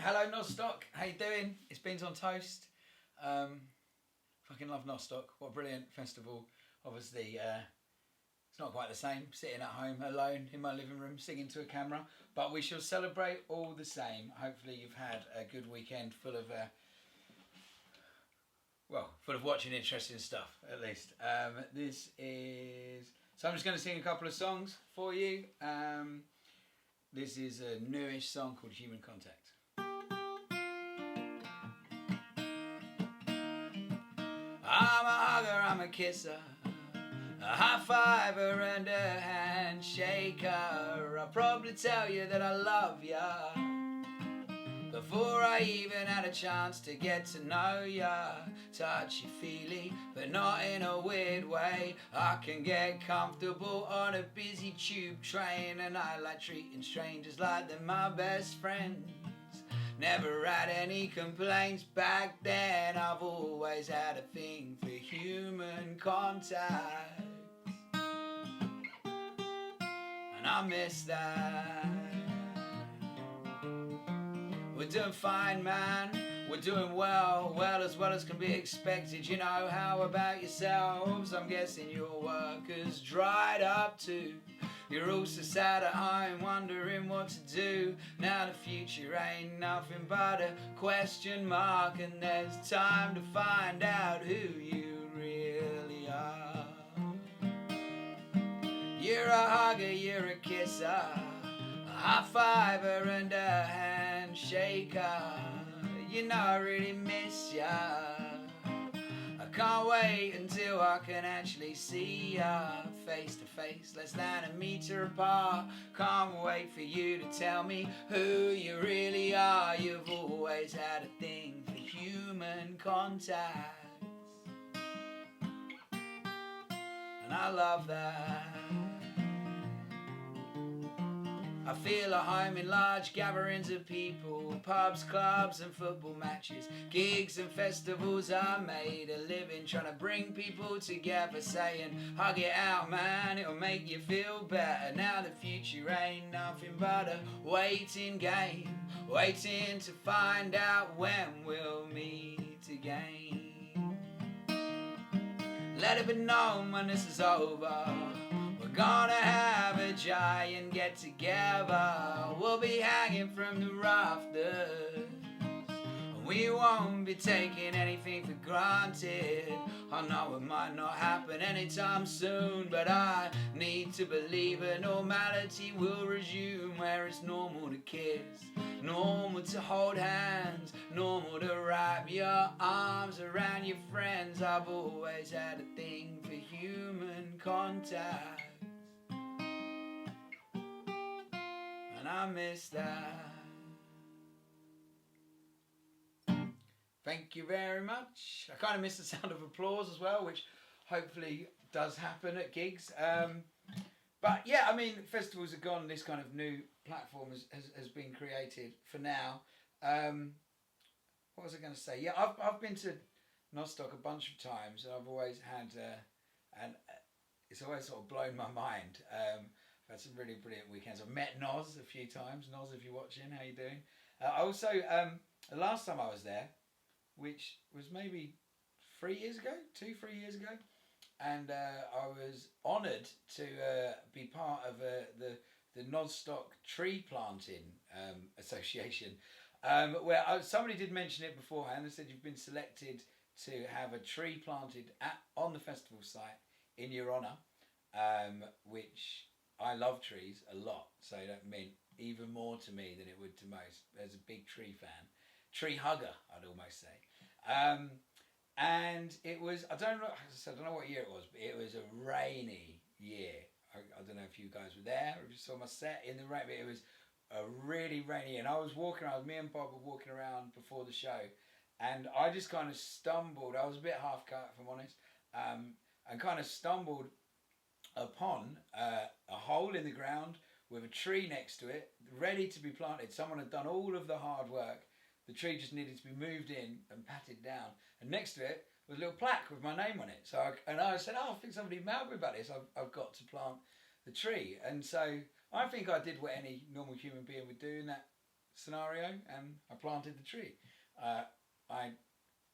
Hello, Nozstock. How you doing? It's Beans on Toast. Fucking love Nozstock. What a brilliant festival. Obviously, it's not quite the same sitting at home alone in my living room singing to a camera, but we shall celebrate all the same. Hopefully, you've had a good weekend full of, full of watching interesting stuff, at least. This is. So I'm just going to sing a couple of songs for you. This is a newish song called Human Contact. I'm a hugger, I'm a kisser, a high fiver and a handshaker. I'll probably tell you that I love ya before I even had a chance to get to know ya. Touchy-feely, but not in a weird way. I can get comfortable on a busy tube train, and I like treating strangers like they're my best friends. Never had any complaints back then. I've always had a thing for human contact, and I miss that. We're doing fine, man. We're doing well as can be expected. You know, how about yourselves? I'm guessing your work has dried up too. You're all so sad at home, wondering what to do. Now the future ain't nothing but a question mark, and there's time to find out who you really are. You're a hugger, you're a kisser, a high fiver and a handshaker. You know I really miss ya. I can't wait until I can actually see ya face to face, less than a meter apart. Can't wait for you to tell me who you really are. You've always had a thing for human contact, and I love that. I feel at home in large gatherings of people, pubs, clubs and football matches, gigs and festivals. I made a living trying to bring people together, saying, hug it out, man, it'll make you feel better. Now the future ain't nothing but a waiting game, waiting to find out when we'll meet again. Let it be known when this is over, we're gonna have a giant get together. We'll be hanging from the rafters, and we won't be taking anything for granted. I know it might not happen anytime soon, but I need to believe a normality will resume, where it's normal to kiss, normal to hold hands, normal to wrap your arms around your friends. I've always had a thing for human contact, and I miss that. Thank you very much. I kind of miss the sound of applause as well, which hopefully does happen at gigs. But yeah, I mean, festivals are gone. This kind of new platform has been created for now. What was I going to say? Yeah, I've been to Nozstock a bunch of times, and I've always had, and it's always sort of blown my mind. I've had some really brilliant weekends. I've met Noz a few times. Noz, if you're watching, how you doing? I also, the last time I was there, which was maybe 3 years ago, 3 years ago, and I was honoured to be part of the Nozstock Tree Planting Association, where somebody did mention it beforehand. They said you've been selected to have a tree planted on the festival site in your honour, which I love trees a lot, so that meant even more to me than it would to most. As a big tree fan, tree hugger, I'd almost say. And it was, I don't know what year it was, but it was a rainy year. I don't know if you guys were there or if you saw my set in the rain, but it was a really rainy year. And I was walking around, me and Bob were walking around before the show, and I just kind of stumbled. I was a bit half cut, if I'm honest, and kind of stumbled upon a hole in the ground with a tree next to it, ready to be planted. Someone had done all of the hard work. The tree just needed to be moved in and patted down. And next to it was a little plaque with my name on it. So I said, I think somebody emailed me about this. I've got to plant the tree. And so I think I did what any normal human being would do in that scenario, and I planted the tree.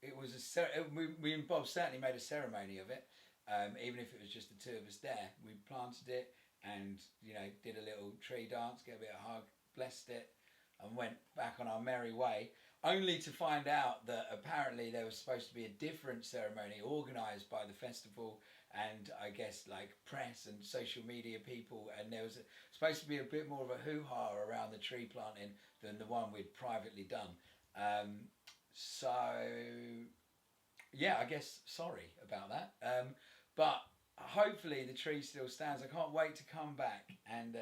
It was we and Bob certainly made a ceremony of it. Even if it was just the two of us there, we planted it and did a little tree dance, gave it a hug, blessed it, and went back on our merry way. Only to find out that apparently there was supposed to be a different ceremony organised by the festival and I guess like press and social media people, and there was supposed to be a bit more of a hoo-ha around the tree planting than the one we'd privately done. So yeah, I guess sorry about that. But hopefully the tree still stands. I can't wait to come back and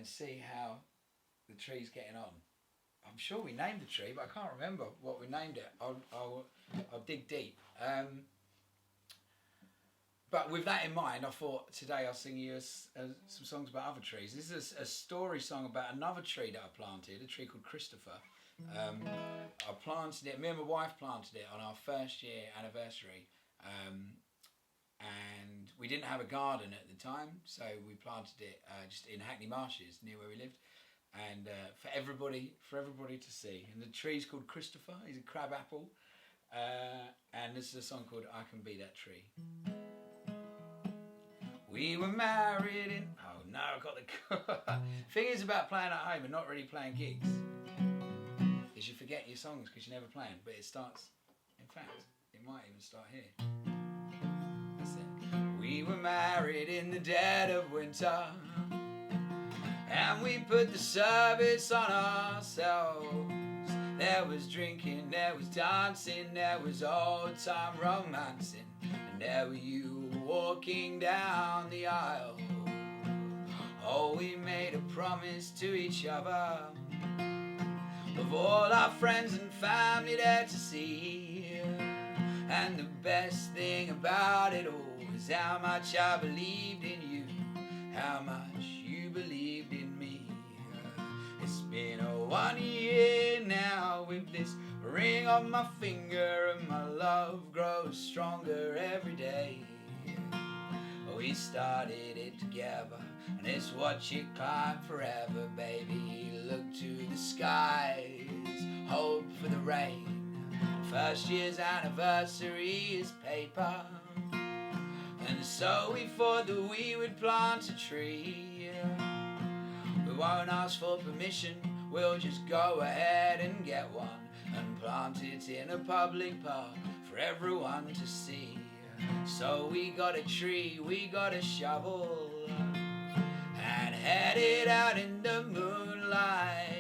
see how the tree's getting on. I'm sure we named the tree, but I can't remember what we named it. I'll dig deep. But with that in mind, I thought today I'll sing you some songs about other trees. This is a story song about another tree that I planted, a tree called Christopher. I planted it, me and my wife planted it on our first year anniversary. And we didn't have a garden at the time, so we planted it just in Hackney Marshes, near where we lived. And for everybody to see. And the tree's called Christopher. He's a crab apple. And this is a song called I Can Be That Tree. We were married in... Oh no, I've got the... Thing is about playing at home and not really playing gigs is you forget your songs because you never play them. But it starts... In fact, it might even start here. That's it. We were married in the dead of winter, and we put the service on ourselves. There was drinking, there was dancing, there was old time romancing, and there were you walking down the aisle. Oh, we made a promise to each other, of all our friends and family there to see. And the best thing about it all is how much I believed in you, how much you believed in me. It's been 1 year now with this ring on my finger, and my love grows stronger every day. We started it together, and it's what you climb forever, baby. Look to the skies, hope for the rain. First year's anniversary is paper, and so we thought that we would plant a tree. We won't ask for permission, we'll just go ahead and get one, and plant it in a public park for everyone to see. So we got a tree, we got a shovel, and headed out in the moonlight.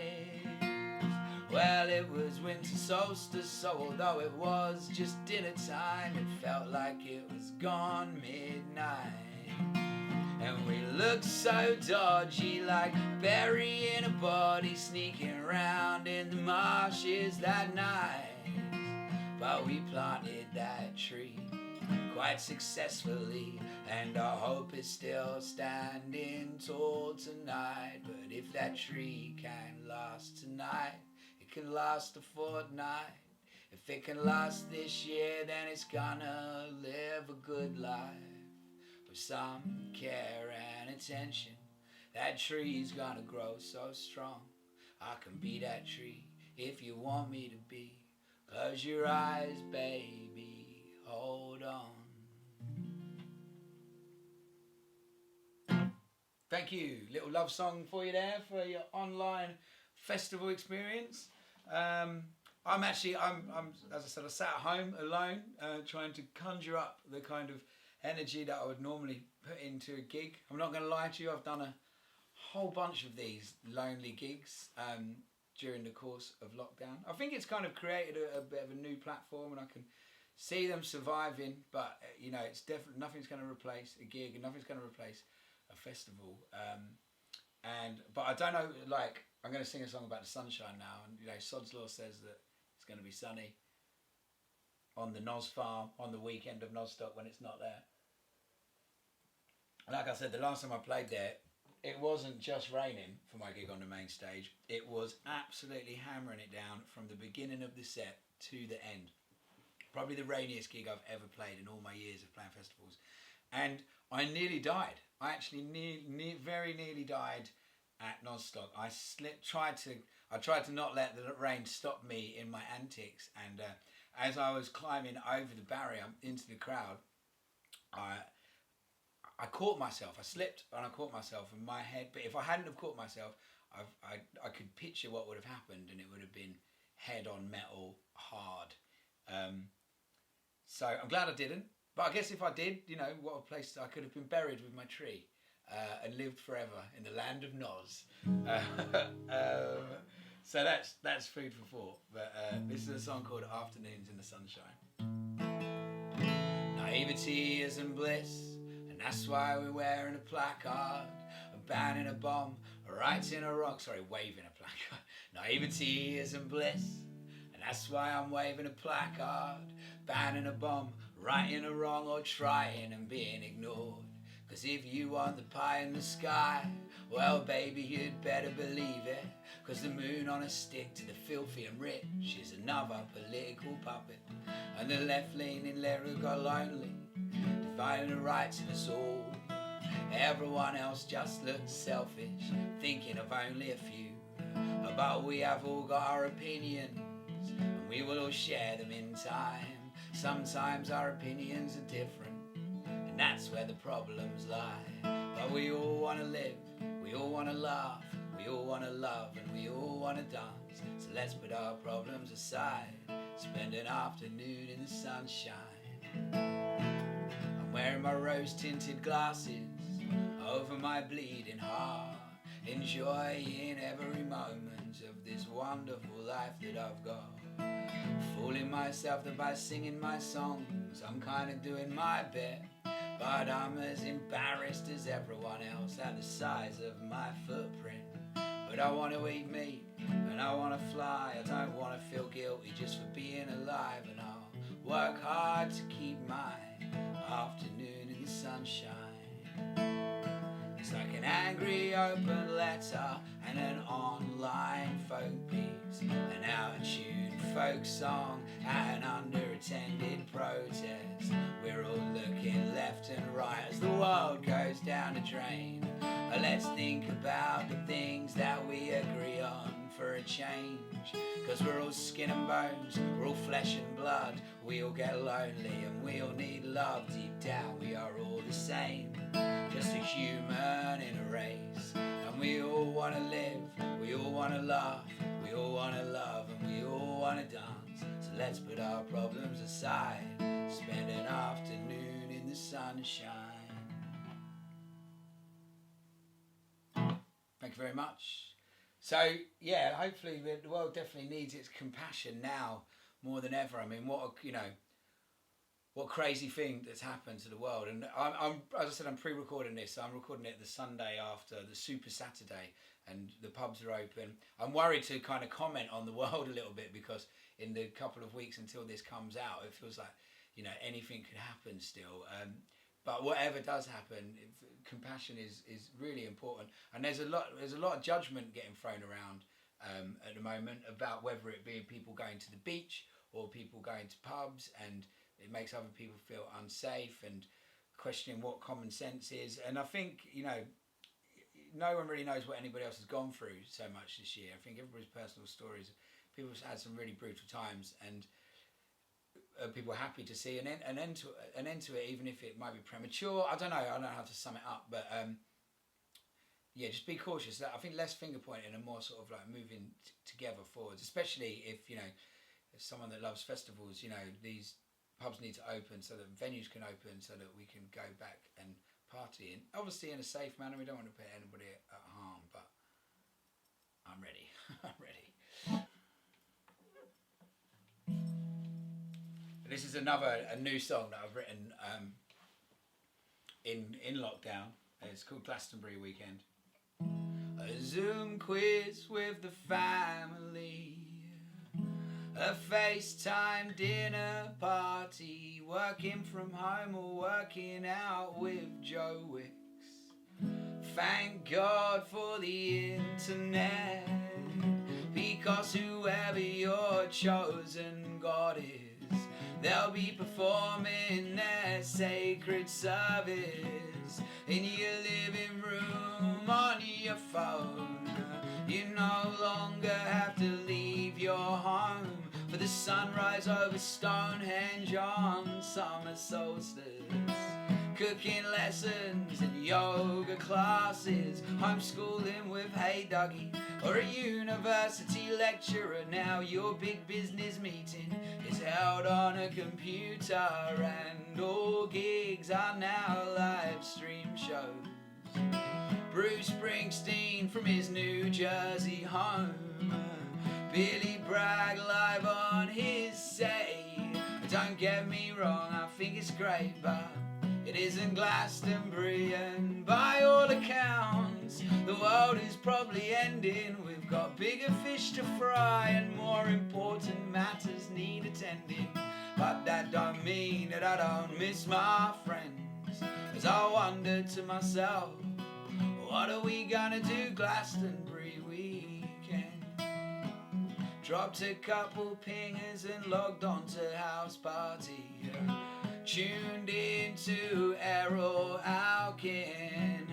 Well, it was winter solstice, so although it was just dinner time, it felt like it was gone midnight. And we looked so dodgy, like burying a body, sneaking around in the marshes that night. But we planted that tree quite successfully, and I hope it's still standing tall tonight. But if that tree can last tonight, it can last a fortnight. If it can last this year, then it's gonna live a good life. With some care and attention, that tree's gonna grow so strong. I can be that tree if you want me to be. Close your eyes, baby, hold on. Thank you. Little love song for you there for your online festival experience. I'm as I said, I sat at home alone, trying to conjure up the kind of energy that I would normally put into a gig. I'm not going to lie to you, I've done a whole bunch of these lonely gigs during the course of lockdown. I think it's kind of created a bit of a new platform, and I can see them surviving, but it's definitely nothing's going to replace a gig, and nothing's going to replace a festival. But I don't know, like, I'm going to sing a song about the sunshine now, and Sod's Law says that it's going to be sunny on the Noz farm on the weekend of Nozstock when it's not there. Like I said, the last time I played there, it wasn't just raining for my gig on the main stage. It was absolutely hammering it down from the beginning of the set to the end. Probably the rainiest gig I've ever played in all my years of playing festivals. And I nearly died. I actually very nearly died. at Nozstock, I tried to not let the rain stop me in my antics, and as I was climbing over the barrier into the crowd, I caught myself. I slipped and I caught myself in my head. But if I hadn't have caught myself, I could picture what would have happened, and it would have been head on metal, hard. So I'm glad I didn't. But I guess if I did, you know, what a place I could have been buried with my tree and lived forever in the land of Noz. So that's food for thought. But this is a song called Afternoons in the Sunshine. Naivety isn't bliss, and that's why we're wearing a placard, banning a bomb, writing a wrong, waving a placard. Naivety isn't bliss, and that's why I'm waving a placard, banning a bomb, righting a wrong, or trying and being ignored. Cause if you want the pie in the sky, well baby you'd better believe it. Cause the moon on a stick to the filthy and rich is another political puppet. And the left-leaning lyric got lonely, dividing the rights in us all. Everyone else just looks selfish, thinking of only a few. But we have all got our opinions, and we will all share them in time. Sometimes our opinions are different, and that's where the problems lie. But we all want to live, we all want to laugh, we all want to love, and we all want to dance. So let's put our problems aside, spend an afternoon in the sunshine. I'm wearing my rose-tinted glasses over my bleeding heart, enjoying every moment of this wonderful life that I've got. Fooling myself that by singing my songs I'm kind of doing my bit, but I'm as embarrassed as everyone else at the size of my footprint. But I want to eat meat and I want to fly, I don't want to feel guilty just for being alive, and I'll work hard to keep my afternoon in the sunshine. It's like an angry open letter and an online folk piece, an out-of-tune folk song at an under-attended protest. We're all looking left and right as the world goes down the drain. Let's think about the things that we agree on for a change. Cause we're all skin and bones, we're all flesh and blood. We all get lonely and we all need love. Deep down we are all the same, just a human in a race. And we all want to live, we all want to laugh, we all want to love, and we all want to dance. So let's put our problems aside, spend an afternoon in the sunshine. Thank you very much. So yeah, hopefully the world definitely needs its compassion now more than ever. I mean, what crazy thing that's happened to the world. And I'm as I said, I'm pre-recording this. So I'm recording it the Sunday after the Super Saturday, and the pubs are open. I'm worried to kind of comment on the world a little bit, because in the couple of weeks until this comes out, it feels like, you know, anything could happen still. But whatever does happen, compassion is really important. And there's a lot of judgment getting thrown around at the moment about whether it be people going to the beach or people going to pubs, and it makes other people feel unsafe and questioning what common sense is. And I think, you know, no one really knows what anybody else has gone through so much this year. I think everybody's personal stories, people have had some really brutal times, and people are happy to see an end to it, even if it might be premature. I don't know how to sum it up, but yeah, just be cautious. I think less finger pointing and more sort of like moving together forwards, especially if, you know, as someone that loves festivals, you know, these pubs need to open so that venues can open so that we can go back and party, and obviously in a safe manner. We don't want to put anybody at harm, but I'm ready. I'm ready. This is a new song that I've written in lockdown. It's called Glastonbury Weekend. A Zoom quiz with the family, a FaceTime dinner party, working from home or working out with Joe Wicks. Thank God for the internet, because whoever your chosen God is, they'll be performing their sacred service in your living room, on your phone, campfires over Stonehenge on summer solstice, cooking lessons and yoga classes, homeschooling with Hey Dougie, or a university lecturer. Now your big business meeting is held on a computer, and all gigs are now live stream shows. Bruce Springsteen from his New Jersey home, Billy Bragg live on his say. Don't get me wrong, I think it's great, but it isn't Glastonbury, and by all accounts the world is probably ending. We've got bigger fish to fry and more important matters need attending. But that don't mean that I don't miss my friends, as I wonder to myself, what are we gonna do Glastonbury weekend? Dropped a couple pingers and logged on to house party, tuned into Errol Alkin,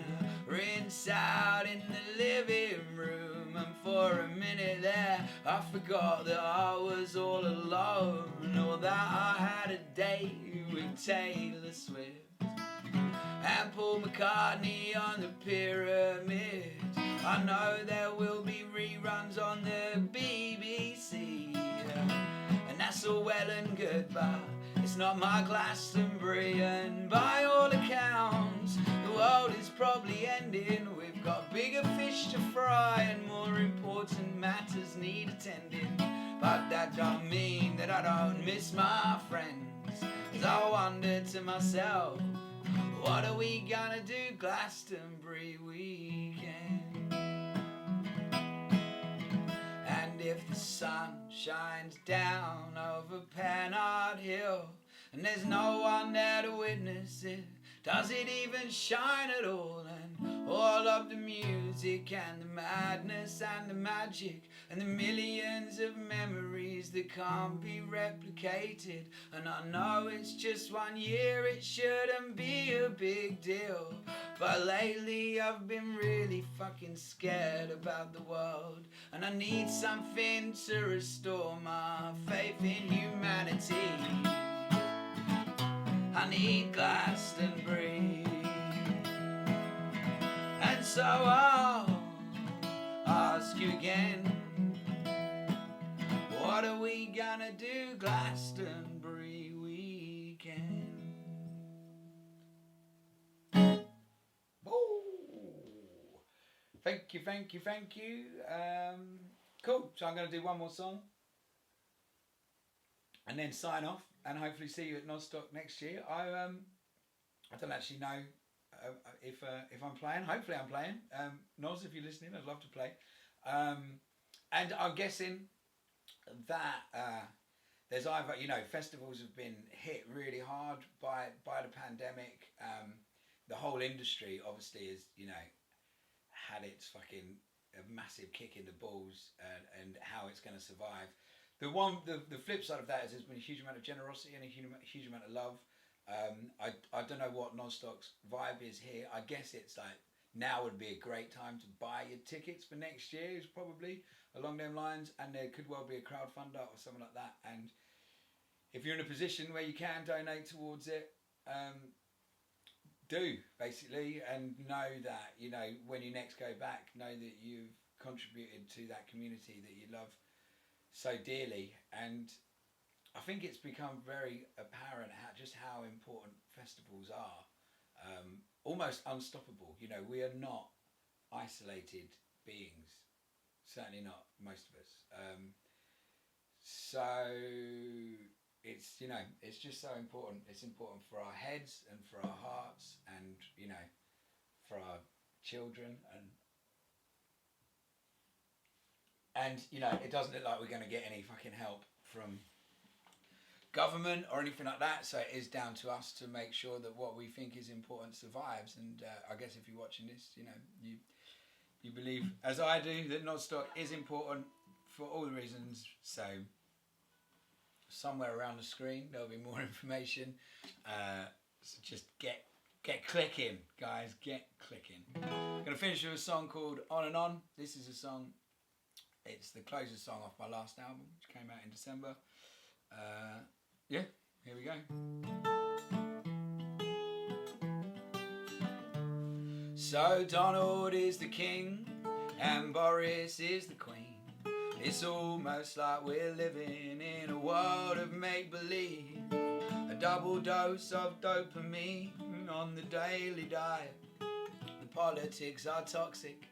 rinse out in the living room, and for a minute there I forgot that I was all alone, or that I had a date with Taylor Swift and Paul McCartney on the pyramid. I know there will be reruns on the BBC, and that's all well and good, but it's not my Glastonbury, and by all accounts the world is probably ending. We've got bigger fish to fry and more important matters need attending. But that don't mean that I don't miss my friends, as I wonder to myself, what are we gonna do Glastonbury weekend? And if the sun shines down over Pennard Hill and there's no one there to witness it, does it even shine at all? And all of the music and the madness and the magic and the millions of memories that can't be replicated. And I know it's just 1 year, it shouldn't be a big deal, but lately I've been really fucking scared about the world, and I need something to restore my faith in humanity. I need Glastonbury, and so I'll ask you again, what are we gonna do Glastonbury weekend? Oh, thank you, thank you, thank you. Cool, so I'm gonna do one more song and then sign off, and hopefully see you at Nozstock next year. I don't actually know if I'm playing. Hopefully I'm playing. Noz, if you're listening, I'd love to play. And I'm guessing that there's either, festivals have been hit really hard by the pandemic. The whole industry obviously is, had its fucking a massive kick in the balls, and how it's going to survive. The flip side of that is there's been a huge amount of generosity and a huge amount of love. I don't know what Nozstock's vibe is here. I guess it's like now would be a great time to buy your tickets for next year, is probably along them lines, and there could well be a crowdfunder or something like that. And if you're in a position where you can donate towards it, do basically, and know that when you next go back, know that you've contributed to that community that you love so dearly. And I think it's become very apparent just how important festivals are, almost unstoppable. We are not isolated beings, certainly not most of us. So it's it's just so important. It's important for our heads and for our hearts, and for our children, and it doesn't look like we're going to get any fucking help from government or anything like that, so it is down to us to make sure that what we think is important survives. And I guess if you're watching this, you believe, as I do, that Nozstock is important for all the reasons. So somewhere around the screen there'll be more information, so just get clicking, guys, get clicking. I'm going to finish with a song called On and On. This is a song, it's the closing song off my last album, which came out in December. Yeah, here we go. So Donald is the king and Boris is the queen. It's almost like we're living in a world of make-believe. A double dose of dopamine on the daily diet. The politics are toxic.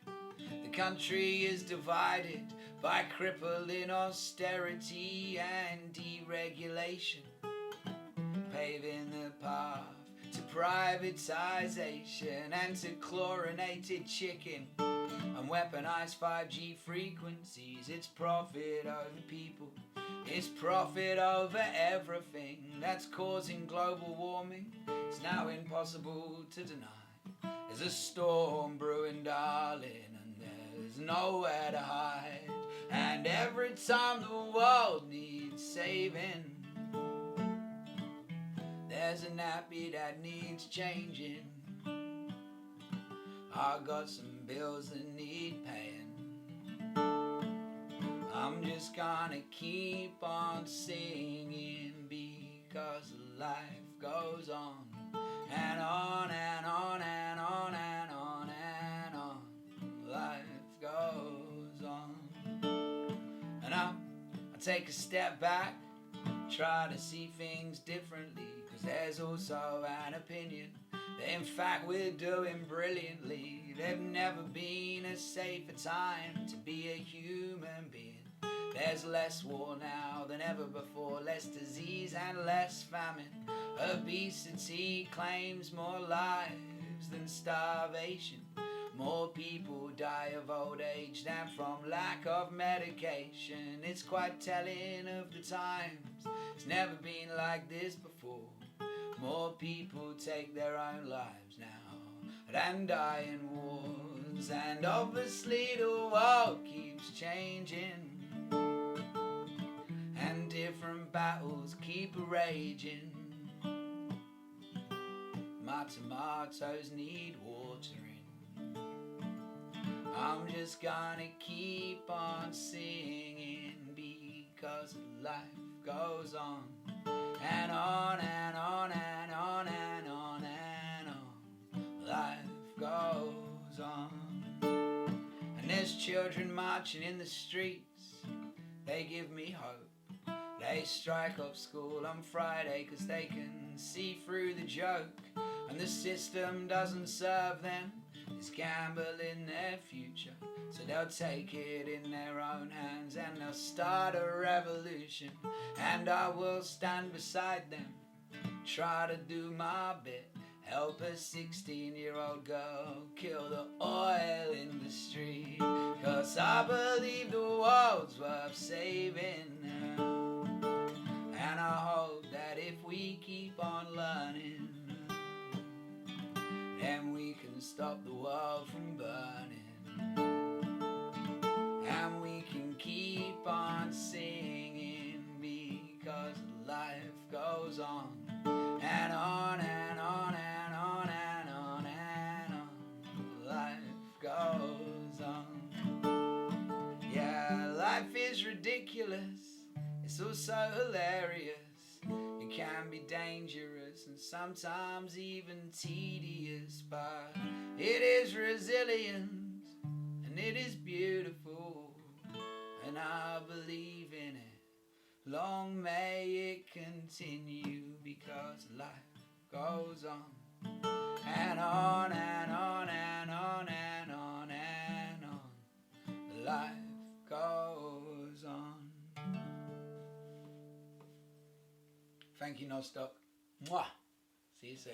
The country is divided by crippling austerity and deregulation, paving the path to privatization and to chlorinated chicken and weaponized 5G frequencies. It's profit over people, it's profit over everything that's causing global warming. It's now impossible to deny. There's a storm brewing, darling, and there's nowhere to hide. And every time the world needs saving, there's a nappy that needs changing. I got some bills that need paying. I'm just gonna keep on singing because life goes on and on and on and on and on and on. Life goes on. And I take a step back, try to see things differently, because there's also an opinion that in fact we're doing brilliantly. There's never been a safer time to be a human being. There's less war now than ever before, less disease and less famine. Obesity claims more lives than starvation. More people die of old age than from lack of medication. It's quite telling of the times. It's never been like this before. More people take their own lives now than die in wars. And obviously the world keeps changing, and different battles keep raging. My tomatoes need watering. I'm just gonna keep on singing because life goes on and on and on and on and on and on. Life goes on. And there's children marching in the streets. They give me hope. They strike up school on Friday because they can see through the joke. And the system doesn't serve them. It's gambling their future. So they'll take it in their own hands and they'll start a revolution. And I will stand beside them, try to do my bit, help a 16-year-old girl kill the oil industry. Cause I believe the world's worth saving. And I hope that if we keep on learning, then we can stop the world from burning. And we can keep on singing because life goes on and on and on and on and on and on. Life goes on. Yeah, life is ridiculous. It's also hilarious. It can be dangerous and sometimes even tedious, but it is resilient and it is beautiful, and I believe in it. Long may it continue because life goes on and on and on and on and on and on. Life goes on. Thank you, Nozstock. Mwah. See you soon.